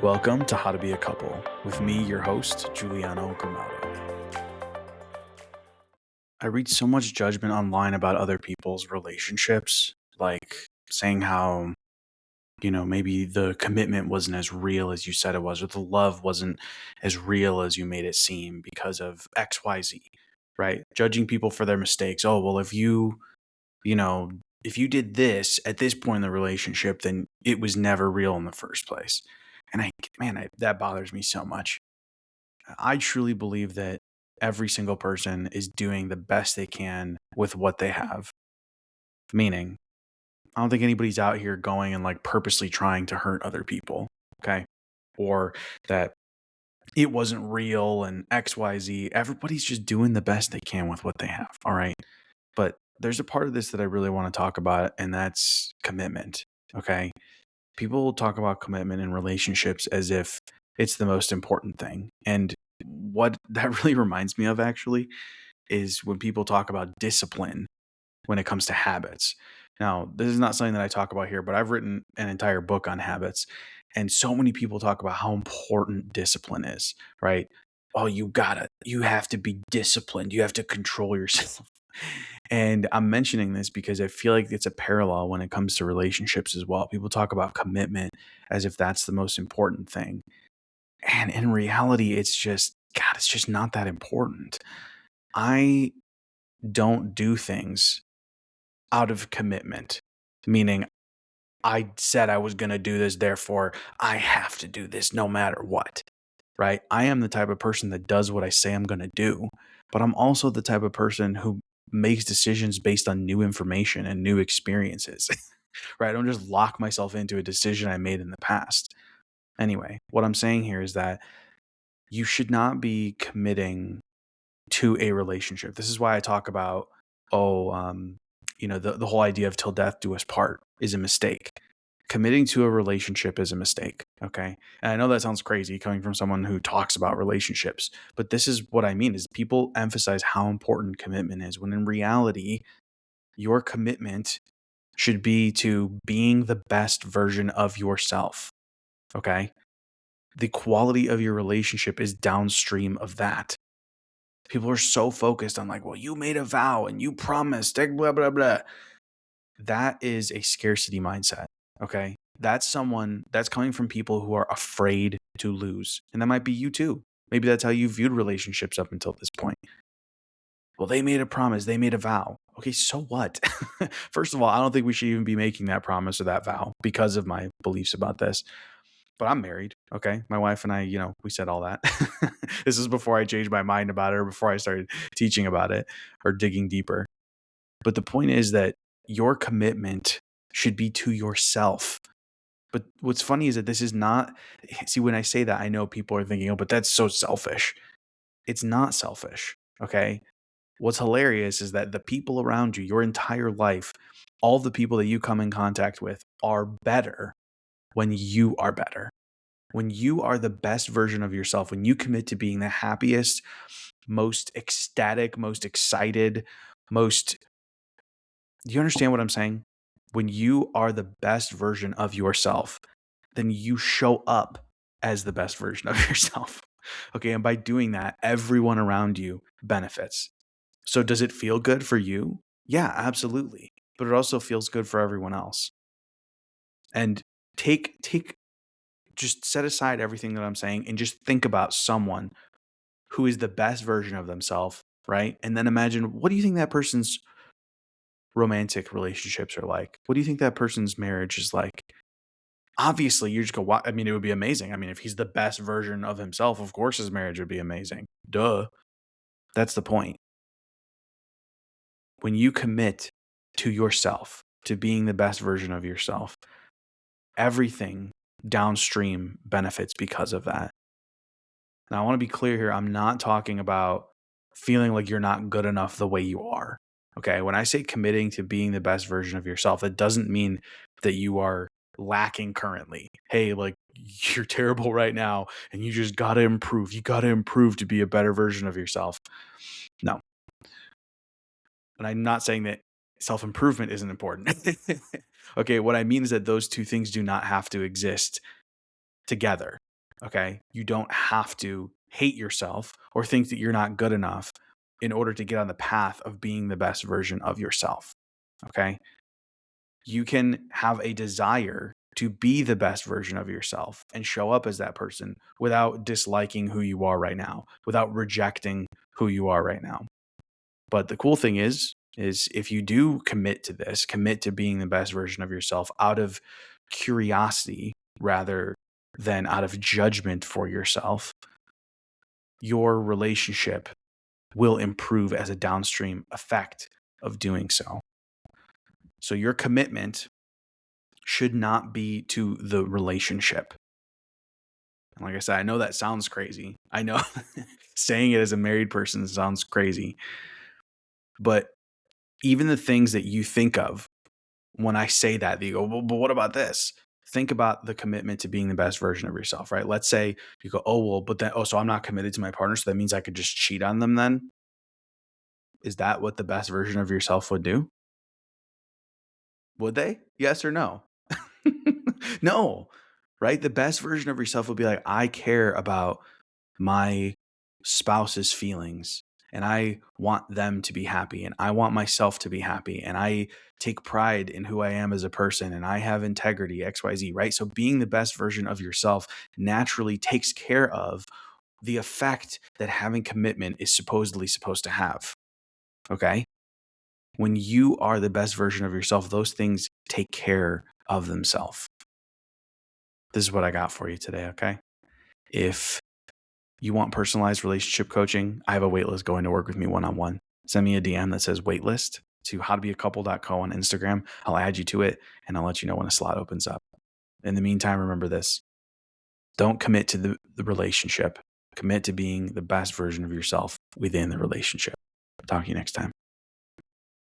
Welcome to How to Be a Couple with me, your host, Giuliano Gramado. I read so much judgment online about other people's relationships, like saying how, maybe the commitment wasn't as real as you said it was, or the love wasn't as real as you made it seem because of XYZ, right? Judging people for their mistakes. Oh, well, you know, if you did this at this point in the relationship, then it was never real in the first place. And that bothers me so much. I truly believe that every single person is doing the best they can with what they have. Meaning, I don't think anybody's out here going and like purposely trying to hurt other people. Okay. Or that it wasn't real and XYZ. Everybody's just doing the best they can with what they have. All right. But there's a part of this that I really want to talk about, and that's commitment. Okay. People talk about commitment in relationships as if it's the most important thing. And what that really reminds me of actually is when people talk about discipline when it comes to habits. Now, this is not something that I talk about here, but I've written an entire book on habits. And so many people talk about how important discipline is, right? Oh, you have to be disciplined. You have to control yourself. And I'm mentioning this because I feel like it's a parallel when it comes to relationships as well. People talk about commitment as if that's the most important thing. And in reality, it's just not that important. I don't do things out of commitment, meaning I said I was going to do this, therefore I have to do this no matter what, right? I am the type of person that does what I say I'm going to do, but I'm also the type of person who makes decisions based on new information and new experiences, right? I don't just lock myself into a decision I made in the past. Anyway, what I'm saying here is that you should not be committing to a relationship. This is why I talk about, the whole idea of till death do us part is a mistake. Committing to a relationship is a mistake. Okay. And I know that sounds crazy coming from someone who talks about relationships, but this is what I mean is people emphasize how important commitment is when in reality, your commitment should be to being the best version of yourself. Okay. The quality of your relationship is downstream of that. People are so focused on like, well, you made a vow and you promised, blah, blah, blah. That is a scarcity mindset. Okay. That's coming from people who are afraid to lose. And that might be you too. Maybe that's how you viewed relationships up until this point. Well, they made a promise, they made a vow. Okay, so what? First of all, I don't think we should even be making that promise or that vow because of my beliefs about this. But I'm married, okay? My wife and I, we said all that. This is before I changed my mind about it or before I started teaching about it or digging deeper. But the point is that your commitment should be to yourself. But what's funny is that this is not, see, when I say that, I know people are thinking, oh, but that's so selfish. It's not selfish, okay? What's hilarious is that the people around you, your entire life, all the people that you come in contact with are better when you are better. When you are the best version of yourself, when you commit to being the happiest, most ecstatic, most excited, most, do you understand what I'm saying? When you are the best version of yourself, then you show up as the best version of yourself. Okay. And by doing that, everyone around you benefits. So does it feel good for you? Yeah, absolutely. But it also feels good for everyone else. And take just set aside everything that I'm saying and just think about someone who is the best version of themselves, right? And then imagine, what do you think that person's romantic relationships are like? What do you think that person's marriage is like? Obviously, you just go, I mean, it would be amazing. I mean, if he's the best version of himself, of course his marriage would be amazing. Duh. That's the point. When you commit to yourself, to being the best version of yourself, everything downstream benefits because of that. Now, I want to be clear here. I'm not talking about feeling like you're not good enough the way you are. Okay. When I say committing to being the best version of yourself, it doesn't mean that you are lacking currently. Hey, like you're terrible right now and you just got to improve. You got to improve to be a better version of yourself. No. And I'm not saying that self improvement isn't important. Okay. What I mean is that those two things do not have to exist together. Okay. You don't have to hate yourself or think that you're not good enough in order to get on the path of being the best version of yourself. Okay. You can have a desire to be the best version of yourself and show up as that person without disliking who you are right now, without rejecting who you are right now. But the cool thing is if you do commit to this, commit to being the best version of yourself out of curiosity rather than out of judgment for yourself, your relationship will improve as a downstream effect of doing so. So your commitment should not be to the relationship. And like I said, I know that sounds crazy. I know saying it as a married person sounds crazy. But even the things that you think of when I say that you go, well, but what about this? Think about the commitment to being the best version of yourself, right? Let's say you go, oh, well, but then, oh, so I'm not committed to my partner. So that means I could just cheat on them then? Is that what the best version of yourself would do? Would they? Yes or no? No, right? The best version of yourself would be like, I care about my spouse's feelings and I want them to be happy and I want myself to be happy and I take pride in who I am as a person and I have integrity, XYZ, right? So being the best version of yourself naturally takes care of the effect that having commitment is supposedly supposed to have. Okay. When you are the best version of yourself, those things take care of themselves. This is what I got for you today. Okay. If you want personalized relationship coaching, I have a waitlist going to work with me one-on-one. Send me a DM that says waitlist to howtobeacouple.co on Instagram. I'll add you to it and I'll let you know when a slot opens up. In the meantime, remember this. Don't commit to the relationship. Commit to being the best version of yourself within the relationship. Talk to you next time.